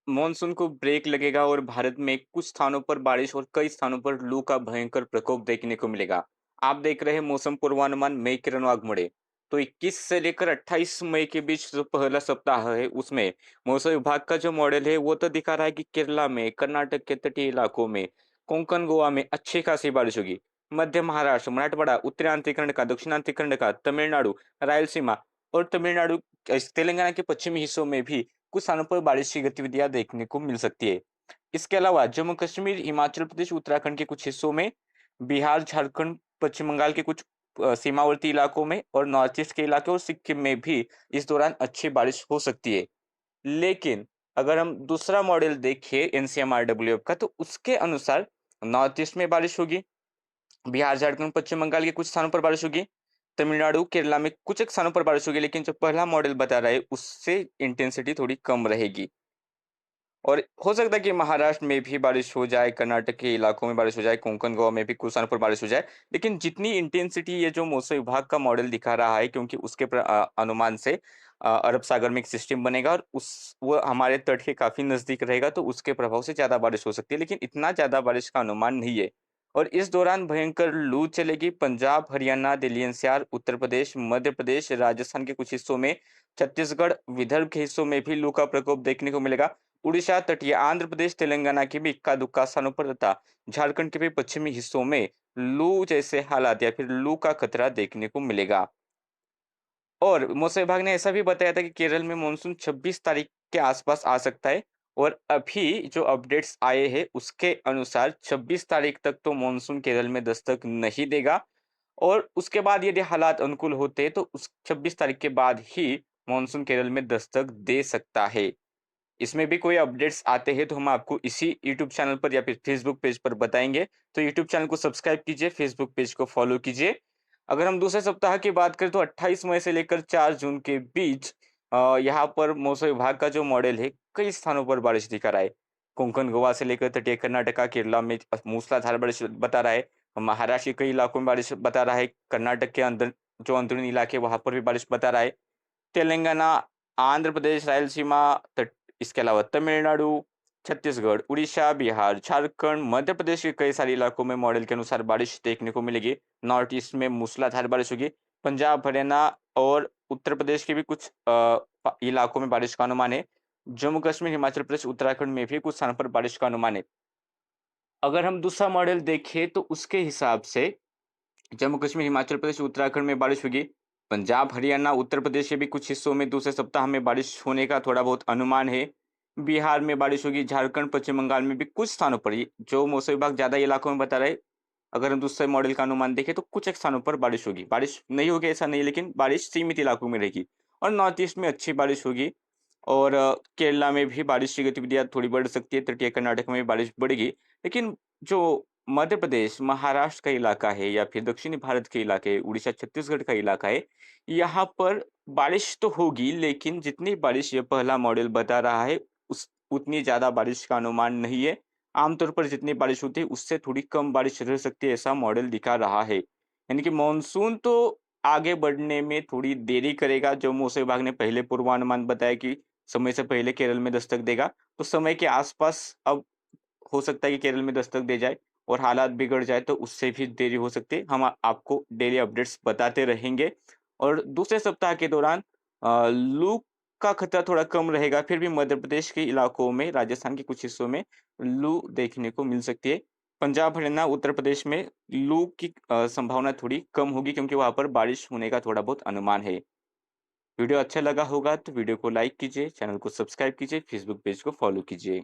Monsoon को break लगेगा और भारत में कुछ स्थानों पर बारिश और कई स्थानों पर लू का भयंकर प्रकोप देखने को मिलेगा। आप देख रहे हैं मौसम पूर्वानुमान, मैं किरण वाघमोड़े। तो 21 से लेकर 28 मई के बीच जो पहला सप्ताह है उसमें मौसम विभाग का जो मॉडल है वो तो दिखा रहा है कि केरला में, कर्नाटक के तटीय इलाकों में, कोंकण गोवा में अच्छी खासी बारिश होगी। मध्य महाराष्ट्र, मराठवाड़ा, उत्तरांचल कर्नाटक, दक्षिणांचल कर्नाटक, तमिलनाडु, रायलसीमा और तमिलनाडु, तेलंगाना के पश्चिमी हिस्सों में भी कुछ स्थानों पर बारिश की गतिविधियां देखने को मिल सकती है। इसके अलावा जम्मू कश्मीर, हिमाचल प्रदेश, उत्तराखंड के कुछ हिस्सों में, बिहार, झारखंड, पश्चिम बंगाल के कुछ सीमावर्ती इलाकों में और नॉर्थ ईस्ट के इलाके और सिक्किम में भी इस दौरान अच्छी बारिश हो सकती है। लेकिन अगर हम दूसरा मॉडल देखें एनसीएमआरडब्ल्यूएफ का, तो उसके अनुसार नॉर्थ ईस्ट में बारिश होगी, बिहार, झारखंड, पश्चिम बंगाल के कुछ स्थानों पर बारिश होगी, तमिलनाडु, केरला में कुछ एक स्थानों पर बारिश होगी, लेकिन जो पहला मॉडल बता रहा है उससे इंटेंसिटी थोड़ी कम रहेगी। और हो सकता है कि महाराष्ट्र में भी बारिश हो जाए, कर्नाटक के इलाकों में बारिश हो जाए, कोंकण गोवा में भी कुछ स्थानों पर बारिश हो जाए। लेकिन जितनी इंटेंसिटी ये जो मौसम विभाग का मॉडल दिखा रहा है, क्योंकि उसके अनुमान से अरब सागर में एक सिस्टम बनेगा और उस वो हमारे तट के काफी नजदीक रहेगा, तो उसके प्रभाव से ज्यादा बारिश हो सकती है, लेकिन इतना ज्यादा बारिश का अनुमान नहीं है। और इस दौरान भयंकर लू चलेगी। पंजाब, हरियाणा, दिल्ली एनसीआर, उत्तर प्रदेश, मध्य प्रदेश, राजस्थान के कुछ हिस्सों में, छत्तीसगढ़, विदर्भ के हिस्सों में भी लू का प्रकोप देखने को मिलेगा। उड़ीसा, तटीय आंध्र प्रदेश, तेलंगाना के भी इक्का दुक्का स्थानों पर तथा झारखंड के भी पश्चिमी हिस्सों में लू जैसे हालात या फिर लू का खतरा देखने को मिलेगा। और मौसम विभाग ने ऐसा भी बताया था कि केरल में मानसून 26 तारीख के आसपास आ सकता है। और अभी जो अपडेट्स आए हैं उसके अनुसार 26 तारीख तक तो मानसून केरल में दस्तक नहीं देगा। और उसके बाद यदि हालात अनुकूल होते हैं तो उस 26 तारीख के बाद ही मानसून केरल में दस्तक दे सकता है। इसमें भी कोई अपडेट्स आते हैं तो हम आपको इसी यूट्यूब चैनल पर या फिर फेसबुक पेज पर बताएंगे। तो यूट्यूब चैनल को सब्सक्राइब कीजिए, फेसबुक पेज को फॉलो कीजिए। अगर हम दूसरे सप्ताह की बात करें तो 28 मई से लेकर 4 जून के बीच यहाँ पर मौसम विभाग का जो मॉडल है कई स्थानों पर बारिश दिखा रहा है। कोंकण गोवा से लेकर तटीय कर्नाटका, केरला में मूसलाधार बारिश बता रहा है। महाराष्ट्र के कई इलाकों में बारिश बता रहा है। कर्नाटक के अंदर जो अंदरूनी इलाके वहां पर भी बारिश बता रहा है। तेलंगाना, आंध्र प्रदेश, रायलसीमा, इसके अलावा तमिलनाडु, छत्तीसगढ़, उड़ीसा, बिहार, झारखंड, मध्य प्रदेश के कई सारे इलाकों में मॉडल के अनुसार बारिश देखने को मिलेगी। नॉर्थ ईस्ट में मूसलाधार बारिश होगी। पंजाब, हरियाणा और उत्तर प्रदेश के भी कुछ इलाकों में बारिश का अनुमान है। जम्मू कश्मीर, हिमाचल प्रदेश, उत्तराखंड में भी कुछ स्थानों पर बारिश का अनुमान है। अगर हम दूसरा मॉडल देखें तो उसके हिसाब से जम्मू कश्मीर, हिमाचल प्रदेश, उत्तराखंड में बारिश होगी। पंजाब, हरियाणा, उत्तर प्रदेश के भी कुछ हिस्सों में दूसरे सप्ताह में बारिश होने का थोड़ा बहुत अनुमान है। बिहार में बारिश होगी, झारखंड, पश्चिम बंगाल में भी कुछ स्थानों पर, ये जो मौसम विभाग ज्यादा इलाकों में बता रहा है, अगर हम दूसरे मॉडल का अनुमान देखें तो कुछ एक स्थानों पर बारिश होगी। बारिश नहीं होगी ऐसा नहीं, लेकिन बारिश सीमित इलाकों में रहेगी। और नॉर्थ ईस्ट में अच्छी बारिश होगी। और केरला में भी बारिश की गतिविधियां थोड़ी बढ़ सकती है, तटीय कर्नाटक में भी बारिश बढ़ेगी। लेकिन जो मध्य प्रदेश, महाराष्ट्र का इलाका है या फिर दक्षिणी भारत के इलाके, उड़ीसा, छत्तीसगढ़ का इलाका है, यहाँ पर बारिश तो होगी, लेकिन जितनी बारिश ये पहला मॉडल बता रहा है उस उतनी ज्यादा बारिश का अनुमान नहीं है। आमतौर पर जितनी बारिश होती है उससे थोड़ी कम बारिश रह सकती है, ऐसा मॉडल दिखा रहा है। यानी कि मानसून तो आगे बढ़ने में थोड़ी देरी करेगा। जो मौसम विभाग ने पहले पूर्वानुमान बताया कि समय से पहले केरल में दस्तक देगा, तो समय के आसपास अब हो सकता है कि केरल में दस्तक दे जाए और हालात बिगड़ जाए तो उससे भी देरी हो सकती है। हम आपको डेली अपडेट्स बताते रहेंगे। और दूसरे सप्ताह के दौरान लू का खतरा थोड़ा कम रहेगा, फिर भी मध्य प्रदेश के इलाकों में, राजस्थान के कुछ हिस्सों में लू देखने को मिल सकती है। पंजाब, हरियाणा, उत्तर प्रदेश में लू की संभावना थोड़ी कम होगी, क्योंकि वहां पर बारिश होने का थोड़ा बहुत अनुमान है। वीडियो अच्छा लगा होगा तो वीडियो को लाइक कीजिए, चैनल को सब्सक्राइब कीजिए, फेसबुक पेज को फॉलो कीजिए।